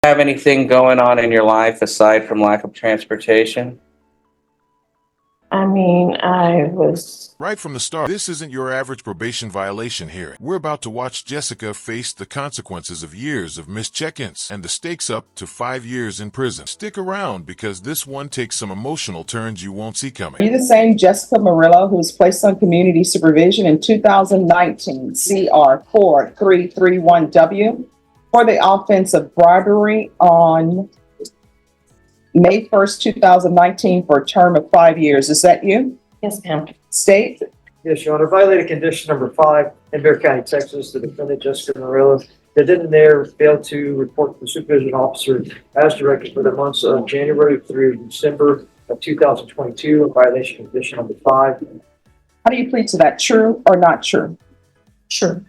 Have anything going on in your life aside from lack of transportation? I mean, I was. Right from the start, this isn't your average probation violation hearing. We're about to watch Jessica face the consequences of years of missed check-ins and the stakes up to 5 years in prison. Stick around because this one takes some emotional turns you won't see coming. Are you the same Jessica Murillo who was placed on community supervision in 2019 CR 4331W for the offense of bribery on May 1st, 2019 for a term of 5 years? Is that you? Yes, ma'am. State? Yes, Your Honor. Violated condition number 5 in Bear County, Texas. The defendant, Jessica Murillo, that didn't there fail to report to the supervision officer as directed for the months of January through December of 2022 in violation of condition number 5. How do you plead to that? True or not true? Sure.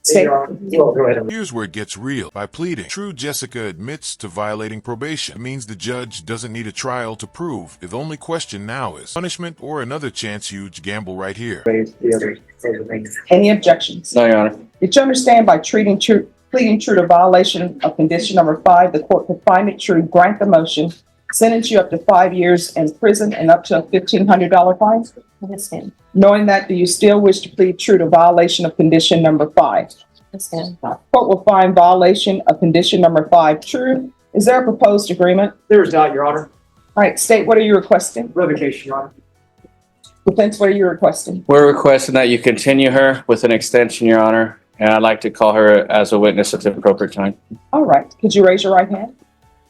State? Well, go ahead. Here's where it gets real. By pleading, true Jessica admits to violating probation. It means the judge doesn't need a trial to prove. The only question now is punishment or another chance huge gamble right here. Any objections? No, Your Honor. Did you understand by pleading true to violation of condition number 5, the court could find it true, grant the motion, sentence you up to 5 years in prison and up to a $1,500 fine? Yes, ma'am. Knowing that, do you still wish to plead true to violation of condition number 5? Yes, ma'am. Court will find violation of condition number 5 true. Is there a proposed agreement? There is not, Your Honor. All right, state, what are you requesting? Revocation, Your Honor. Defense, what are you requesting? We're requesting that you continue her with an extension, Your Honor, and I'd like to call her as a witness at the appropriate time. All right, could you raise your right hand?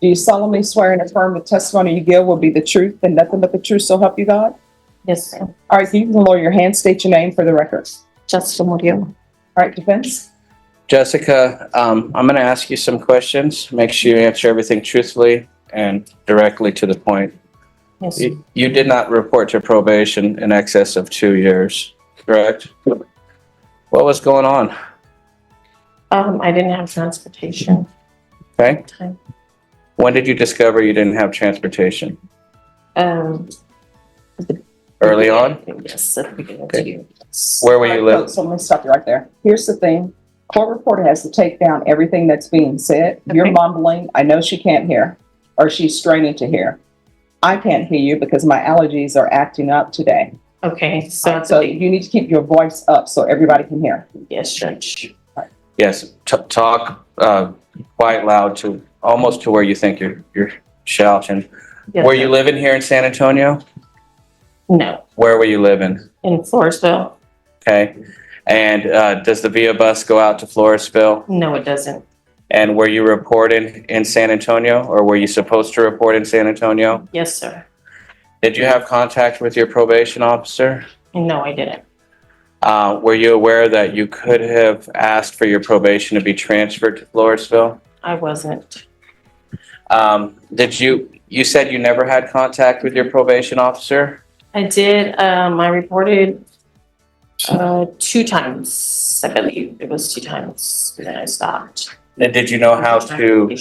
Do you solemnly swear and affirm the testimony you give will be the truth and nothing but the truth, so help you God? Yes, ma'am. All right, you can lower your hand, state your name for the record. Jessica Murillo. All right, defense? Jessica, I'm going to ask you some questions. Make sure you answer everything truthfully and directly to the point. Yes. You did not report to probation in excess of 2 years, correct? What was going on? I didn't have transportation Okay. at the time. When did you discover you didn't have transportation? Early on? Yes, at the beginning of Okay. the year. Yes. Where were you living? So let me stop you right there. Here's the thing. Court reporter has to take down everything that's being said. You're Okay. mumbling. I know she can't hear, or she's straining to hear. I can't hear you because my allergies are acting up today. Okay, so, So you need to keep your voice up so everybody can hear. yes, Judge. Yes, talk quite loud to almost to where you think you're shouting. Yes, Were you Judge. living here in San Antonio? No, Where were you living? in Floresville. Okay. And does the Via bus go out to Floresville? No, it doesn't. And were you reporting in San Antonio, or were you supposed to report in San Antonio? Yes, sir. Did you have contact with your probation officer? No, I didn't. Were you aware that you could have asked for your probation to be transferred to Floresville? I wasn't. You said you never had contact with your probation officer? I did. I reported 2 times. I believe it was 2 times. And then I stopped. And did you know how to,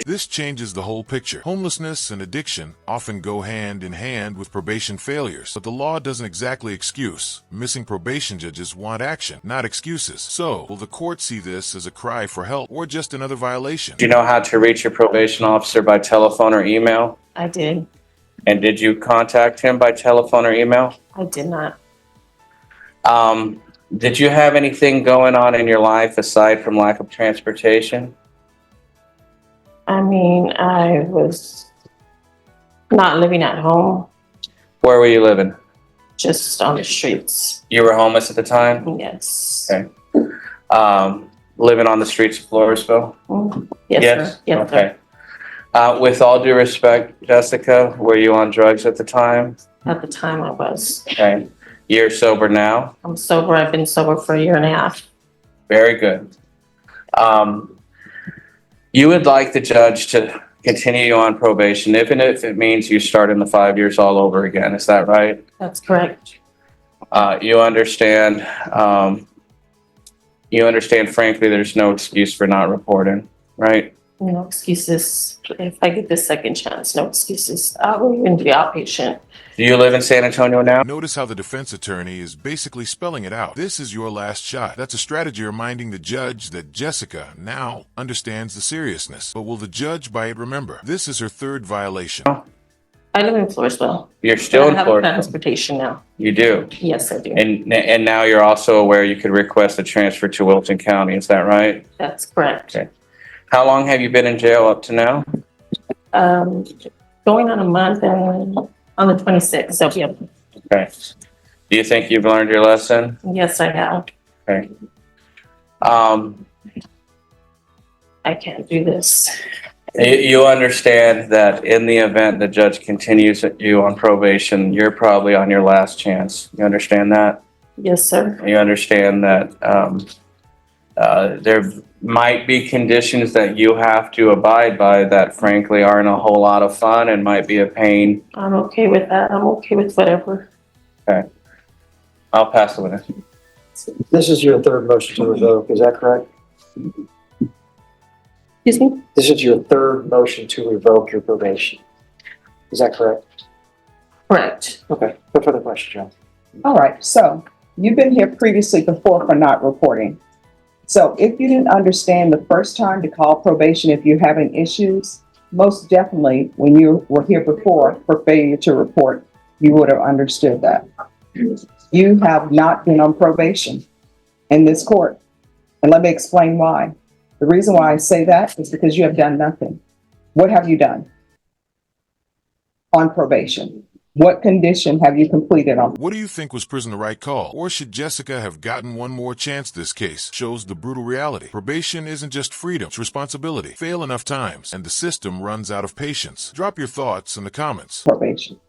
This changes the whole picture. Homelessness and addiction often go hand in hand with probation failures, but the law doesn't exactly excuse. Missing probation judges want action, not excuses. So, will the court see this as a cry for help or just another violation? do you know how to reach your probation officer by telephone or email? I did. And did you contact him by telephone or email? I did not. Did you have anything going on in your life aside from lack of transportation? I mean, I was not living at home, Where were you living? just on the streets. You were homeless at the time? Yes. Okay. Living on the streets of Floresville? Yes, sir. Yes, Okay. With all due respect, Jessica, were you on drugs at the time? sir. At the time I was. Okay. You're sober now? I'm sober. I've been sober for 1.5 years. Very good. You would like the judge to continue you on probation, even if it means you start in the 5 years all over again. Is that right? That's correct. You understand, frankly, there's no excuse for not reporting, right? No excuses. If I get this second chance, no excuses. I'll even be outpatient. Do you live in San Antonio now? Notice how the defense attorney is basically spelling it out. This is your last shot. That's a strategy reminding the judge that Jessica now understands the seriousness. But will the judge by it remember? This is her third violation. I live in Floresville. You're still I in have Florida. transportation now. You do. Yes, I do. And now you're also aware you could request a transfer to Wilton County. Is that right? That's correct. Okay. How long have you been in jail up to now? Going on a month and on the 26th, I'll be up. Okay. Do you think you've learned your lesson? Yes, I have. Okay. I can't do this. You understand that in the event the judge continues you on probation, you're probably on your last chance. You understand that? Yes, sir. You understand that there might be conditions that you have to abide by that frankly aren't a whole lot of fun and might be a pain. I'm okay with that. I'm okay with whatever. Okay. I'll pass the witness. This is your third motion to revoke, is that correct? Excuse me? This is your third motion to revoke your probation. Is that correct? Correct. Okay, no further questions, John. All right, so you've been here previously before for not reporting. So if you didn't understand the first time to call probation if you're having issues, most definitely when you were here before for failure to report, you would have understood that. You have not been on probation in this court. And let me explain why. The reason why I say that is because you have done nothing. What have you done on probation? What condition have you completed on? What do you think was prison the right call? Or should Jessica have gotten one more chance? This case shows the brutal reality. Probation isn't just freedom, it's responsibility. Fail enough times, and the system runs out of patience. Drop your thoughts in the comments. Probation.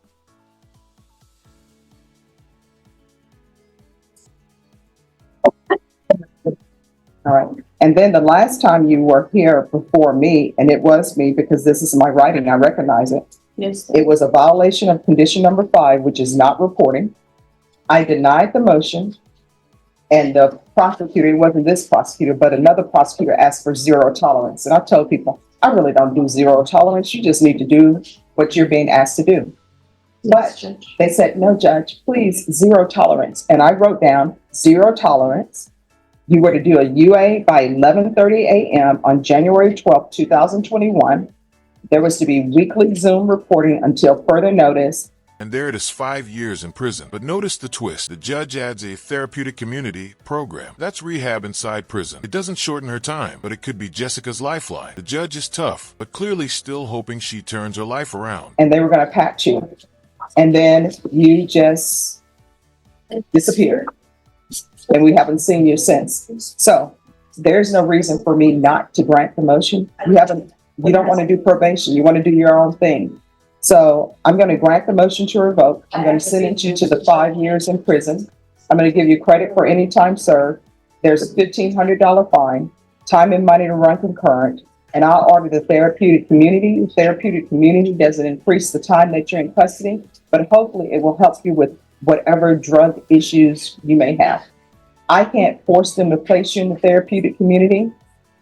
All right. And then the last time you were here before me, and it was me because this is my writing, I recognize it. Yes. It was a violation of condition number 5, which is not reporting. I denied the motion, and the prosecutor, it wasn't this prosecutor, but another prosecutor asked for zero tolerance. And I told people, I really don't do zero tolerance. You just need to do what you're being asked to do. But they said, no, judge, please, zero tolerance. And I wrote down zero tolerance. You were to do a UA by 11:30 a.m. on January 12th, 2021. There was to be weekly Zoom reporting until further notice. And there it is, 5 years in prison. But notice the twist. The judge adds a therapeutic community program. That's rehab inside prison. It doesn't shorten her time, but it could be Jessica's lifeline. The judge is tough, but clearly still hoping she turns her life around. And they were going to patch you. And then you just disappeared. And we haven't seen you since. So there's no reason for me not to grant the motion. You don't want to do probation. You want to do your own thing. So I'm going to grant the motion to revoke. I'm going to sentence you to the 5 years in prison. I'm going to give you credit for any time served. There's a $1,500 fine, time and money to run concurrent. And I'll order the therapeutic community. The therapeutic community doesn't increase the time that you're in custody, but hopefully it will help you with whatever drug issues you may have. I can't force them to place you in the therapeutic community,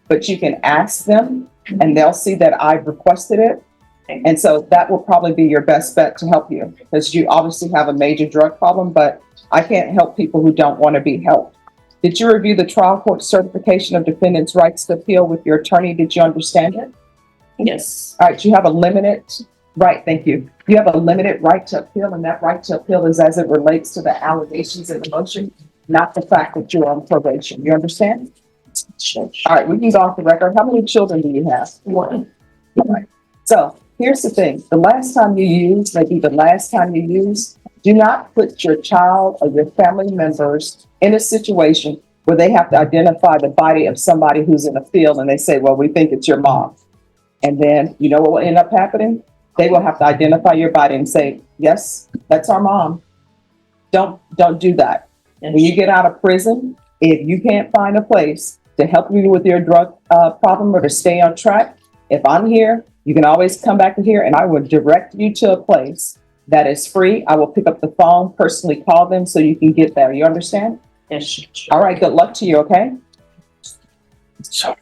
but you can ask them and they'll see that I've requested it. And so that will probably be your best bet to help you because you obviously have a major drug problem, but I can't help people who don't want to be helped. Did you review the trial court certification of defendants' rights to appeal with your attorney? Did you understand it? Yes. All right, you have a limited right. Thank you. You have a limited right to appeal, and that right to appeal is as it relates to the allegations in the motion, not the fact that you're on probation. You understand? Sure. All right, we can go off the record. How many children do you have? One. All right. So here's the thing. The last time you use, maybe the last time you use, do not put your child or your family members in a situation where they have to identify the body of somebody who's in the field and they say, well, we think it's your mom. And then you know what will end up happening? They will have to identify your body and say, yes, that's our mom. Don't do that. When you get out of prison, if you can't find a place to help you with your drug problem or to stay on track, if I'm here, you can always come back to here and I will direct you to a place that is free. I will pick up the phone, personally call them so you can get there. You understand? Yes. All right, good luck to you, okay? So